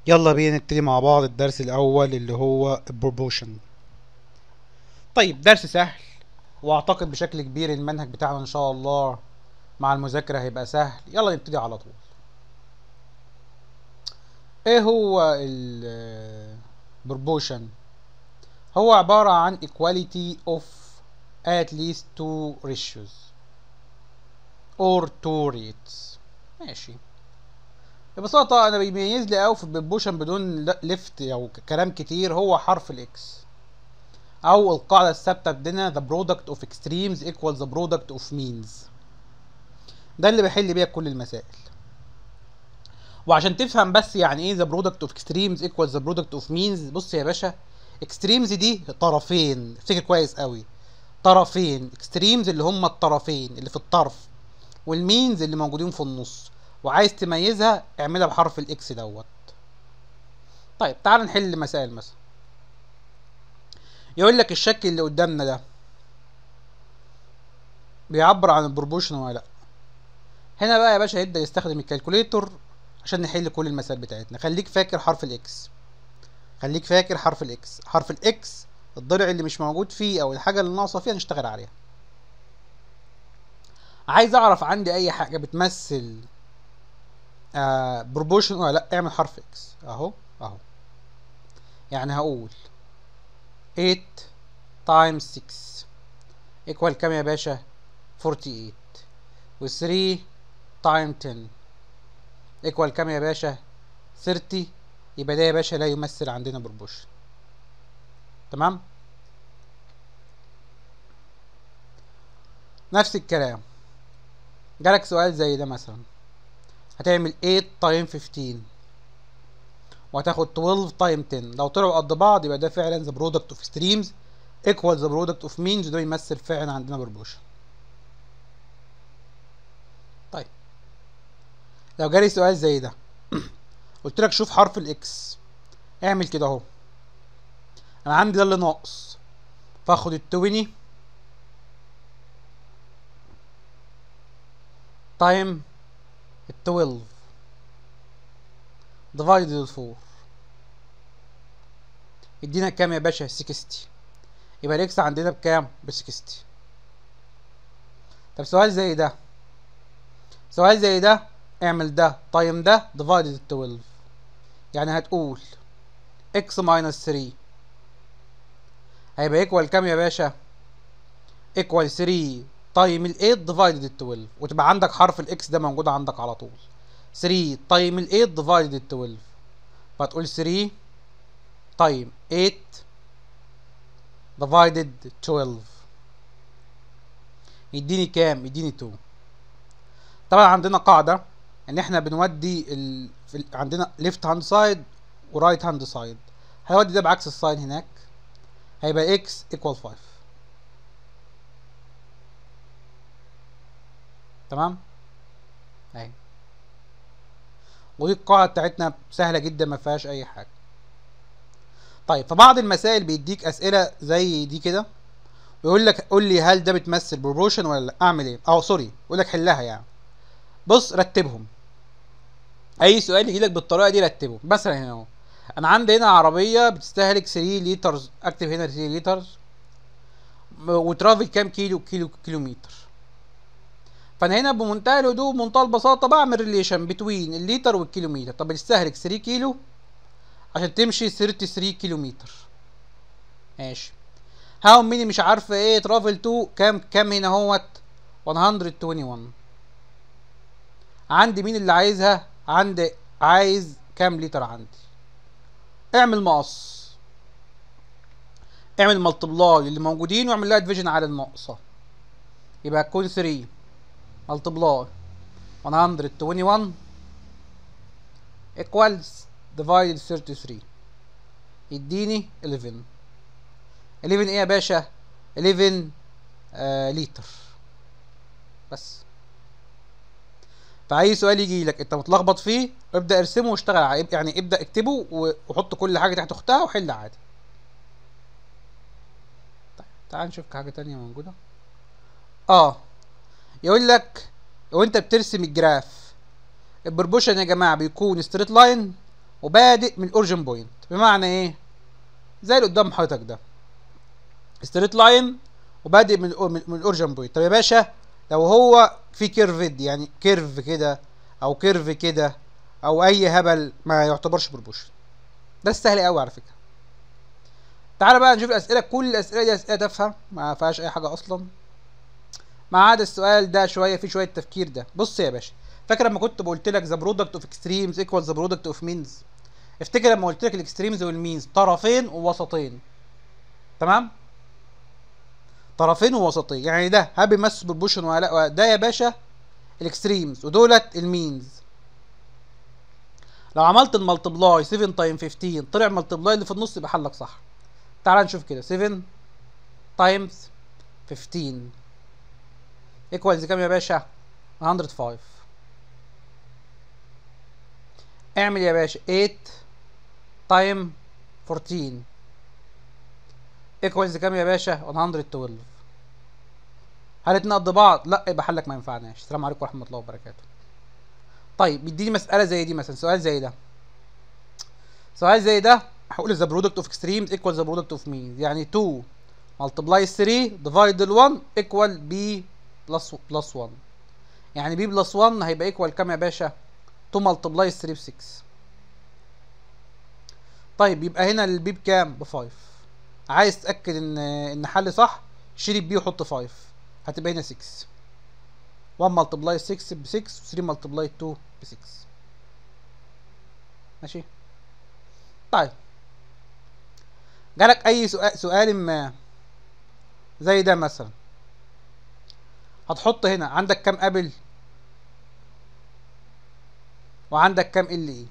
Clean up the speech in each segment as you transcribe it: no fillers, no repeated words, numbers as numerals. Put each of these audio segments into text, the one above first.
يلا بينا نبتدي مع بعض الدرس الأول اللي هو البروبوشن. طيب درس سهل، وأعتقد بشكل كبير المنهج بتاعنا إن شاء الله مع المذاكرة هيبقى سهل. يلا نبتدي على طول. إيه هو البروبوشن؟ هو عبارة عن equality of at least two ratios or two rates. ماشي. ببساطة أنا بيميز لي أوي في البروبوشن بدون لفت أو كلام كتير هو حرف الإكس، او القاعده الثابته بدنا the product of extremes equals the product of means. ده اللي بحل بيها كل المسائل. وعشان تفهم بس يعني ايه the product of extremes equals the product of means، بص يا باشا، extremes دي طرفين، افتكر كويس قوي، طرفين. extremes اللي هم الطرفين اللي في الطرف، والمينز اللي موجودين في النص، وعايز تميزها اعملها بحرف الاكس دوت. طيب تعال نحل مسائل. مثلا يقول لك الشكل اللي قدامنا ده بيعبر عن البروبوشن ولا لا؟ هنا بقى يا باشا هيبدأ يستخدم الكالكوليتور عشان نحل كل المسائل بتاعتنا. خليك فاكر حرف الاكس، خليك فاكر حرف الاكس. حرف الاكس الضلع اللي مش موجود فيه او الحاجه اللي ناقصه فيها نشتغل عليها. عايز اعرف عندي اي حاجه بتمثل بروبوشن ولا لا، اعمل حرف اكس اهو اهو. يعني هقول 8 times 6 equal كام يا باشا؟ 48. و 3 times 10 equal كام يا باشا؟ 30. يبقى ده يا باشا لا يمثل عندنا بروبوشن. تمام. نفس الكلام جالك سؤال زي ده مثلا، هتعمل 8 تايم 15 وهتاخد 12 تايم 10. لو طلعوا قد بعض يبقى ده فعلا the product of extremes equals the product of means، ده يمثل فعلا عندنا بروبوشن. طيب لو جالي سؤال زي ده قلت لك شوف حرف الاكس، اعمل كده اهو. انا عندي ده اللي ناقص، فاخد ال 20 تايم ال 12 divided ال 4 يدينا كام يا باشا؟ 60. يبقى الاكس عندنا بكام؟ ب 60. طب سؤال زي ده، سؤال زي ده اعمل ده تايم ده divided 12. يعني هتقول x minus 3 هيبقى equal كام يا باشا؟ equal 3 تايم ال 8 divided 12، وتبقى عندك حرف الاكس ده موجود عندك على طول. 3 تايم ال 8 divided 12، فهتقول 3 تايم 8 divided 12 يديني كام؟ يديني 2. طبعا عندنا قاعدة ان احنا بنودي عندنا left hand side و right hand side، هيودي ده بعكس الساين هناك، هيبقى x equal 5. تمام اهي. ودي القاعدة بتاعتنا سهلة جدا ما فيهاش اي حاجة. طيب في بعض المسائل بيديك اسئلة زي دي كده ويقول لك قول لي هل ده بتمثل بروبوشن ولا لا. اعمل ايه؟ سوري، يقول لك حلها يعني. بص رتبهم، اي سؤال يجي لك بالطريقه دي رتبه. مثلا هنا اهو انا عندي هنا عربيه بتستهلك 3 لتر، اكتب هنا 3 لتر، وترافل كام كيلومتر. فانا هنا بمنتهى الهدوء بمنتهى البساطه بعمل ريليشن بتوين الليتر والكيلومتر. طب بتستهلك 3 كيلو عشان تمشي 33 كيلومتر. ماشي. هاو ميني مش عارفه ايه ترافل تو كام هنا اهوت 121. عندي مين اللي عايزها؟ عندي عايز كام لتر عندي. اعمل مقص، اعمل ملتبلاي اللي موجودين واعمل لها ديفيجن على الناقصه، يبقى هتكون 3 ملتبلاي 121 equals divided 33 يديني 11. 11 ايه يا باشا؟ 11 لتر بس. فاي سؤال يجي لك انت متلخبط فيه ابدا ارسمه واشتغل عليه، يعني ابدا اكتبه وحط كل حاجه تحت اختها وحل عادي. طيب تعال نشوف حاجه تانية موجوده. يقول لك وانت بترسم الجراف البروبوشن يا جماعه بيكون ستريت لاين وبادئ من الاوريجن بوينت. بمعنى ايه؟ زي اللي قدام حضرتك ده، ستريت لاين وبادئ من الاوريجن بوينت. طب يا باشا لو هو في كيرفد، يعني كيرف كده او كيرف كده او اي هبل، ما يعتبرش بروبوشن. ده سهل قوي على فكره. تعالى بقى نشوف الاسئله. كل الاسئله دي اسئله تافهه ما فيهاش اي حاجه اصلا، ما عدا السؤال ده شويه فيه شويه تفكير. ده بص يا باشا، فاكر لما كنت قلت لك ذا برودكت اوف اكستريمز ايكوال ذا برودكت اوف مينز؟ افتكر لما قلت لك الاكستريمز والمينز طرفين ووسطين، تمام؟ طرفين ووسطين، يعني ده هل بيمثل بروبوشن ولا لا؟ ده يا باشا الاكستريمز ودولت المينز. لو عملت الملتبلاي 7 تايم 15 طلع الملتبلاي اللي في النص، يبقى حلك صح. تعال نشوف كده، 7 تايمز 15 ايكوالز كام يا باشا؟ 105. اعمل يا باشا 8 تايم 14 ايكوالز كام يا باشا؟ 112. هل الاتنين قد بعض؟ لا، يبقى حلك ما ينفعناش. السلام عليكم ورحمه الله وبركاته. طيب بيديني مساله زي دي مثلا، سؤال زي ده، سؤال زي ده، هقول ذا برودكت اوف اكستريمز ايكوال ذا برودكت اوف مين. يعني 2 ملتبلاي 3 ديفايد ال 1 ايكوال بي بلس 1. يعني بي بلس 1 هيبقى ايكوال كام يا باشا؟ 2 ملتبلاي 3 ب 6. طيب يبقى هنا البي بكام؟ ب 5. عايز تتاكد ان حل صح، شيل البي وحط 5، هتبقى هنا 6. 1 ملتبلاي 6 ب 6 و 3 ملتبلاي 2 ب 6. ماشي. طيب جالك اي سؤال ما زي ده مثلا، هتحط هنا عندك كام ابل وعندك كام ال اي.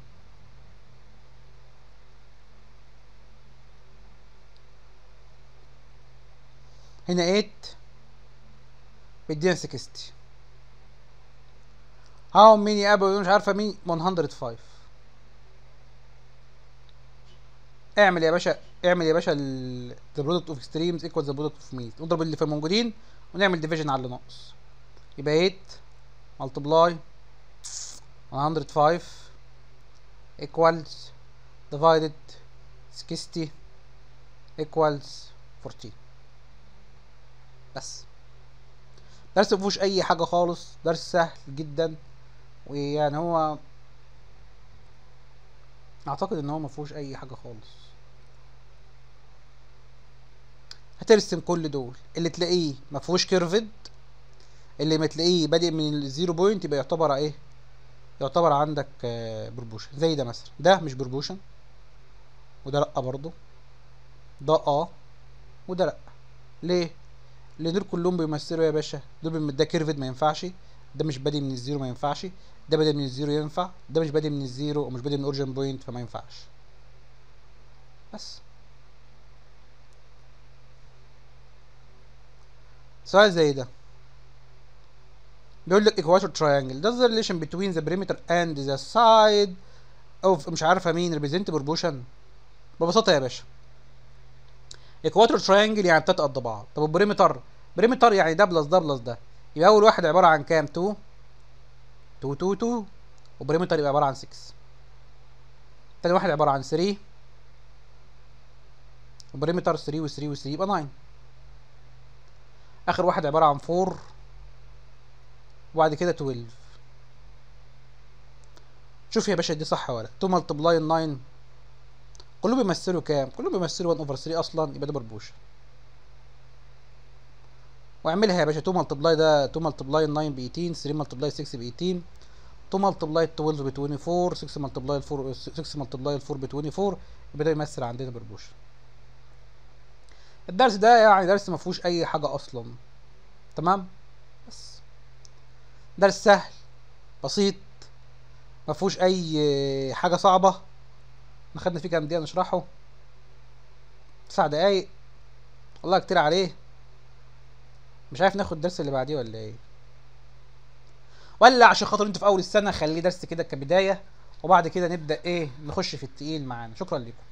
هنا 8 بيدينا 60. هاو ميني ابل مش عارفه مين، 105. اعمل يا باشا، اعمل يا باشا ذا برودكت اوف اكستريمز ايكوال ذا برودكت اوف مينز، نضرب اللي في الموجودين ونعمل ديفيجن على اللي ناقص. يبقى 8 ملتبلاي 105 equals divided 60 equals 14. بس درس مفيهوش اي حاجه خالص، درس سهل جدا. ويعني هو اعتقد ان هو مفيهوش اي حاجه خالص. هترسم كل دول، اللي تلاقيه مفيهوش كيرفد، اللي ما تلاقيه بادئ من الزيرو بوينت، يبقى يعتبر ايه؟ يعتبر عندك بروبوشن. زي ده مثلا، ده مش بروبوشن، وده لا برضه، ده وده لا. ليه؟ لان دول كلهم بيمثلوا يا باشا، ده كيرفد ما ينفعش، ده مش بادئ من الزيرو ما ينفعش، ده بادئ من الزيرو ينفع، ده مش بادئ من الزيرو ومش بادئ من اوريجن بوينت، فما ينفعش. بس سؤال زي ده بيقول لك equator triangle does the relation between the perimeter and the side of مش عارفه مين represent proportion. ببساطه يا باشا equator triangle يعني تلاتة قد بعض. طب البريمتر، بريمتر يعني ده بلس ده بلس ده، يبقى اول واحد عباره عن كام؟ 2 2 2 2، وبريمتر يبقى عباره عن 6. تاني واحد عباره عن 3، وبريمتر 3 و3 و3 يبقى 9. اخر واحد عباره عن 4 وبعد كده 12. شوف يا باشا دي صح ولا لا؟ 2 ملتبلاي 9 كلهم بيمثلوا كام؟ كلهم بيمثلوا 1 اوفر 3 اصلا، يبقى ده بربوش. واعملها يا باشا، 2 ملتبلاي ده 2 ملتبلاي 9 ب 18، 3 ملتبلاي 6 ب 18، 2 ملتبلاي 12 ب 24، 6 ملتبلاي 4 6 ملتبلاي 4 ب 24، يبقى ده يمثل عندنا بربوش. الدرس ده يعني درس ما فيهوش اي حاجه اصلا، تمام؟ بس درس سهل بسيط، ما فيهوش اي حاجه صعبه. خدنا فيه كام دقيقه نشرحه؟ 9 دقايق، والله كتير عليه. مش عارف ناخد الدرس اللي بعديه ولا ايه، ولا عشان خاطر انتوا في اول السنه خليه درس كده كبدايه، وبعد كده نبدا ايه نخش في التقيل معانا. شكرا لكم.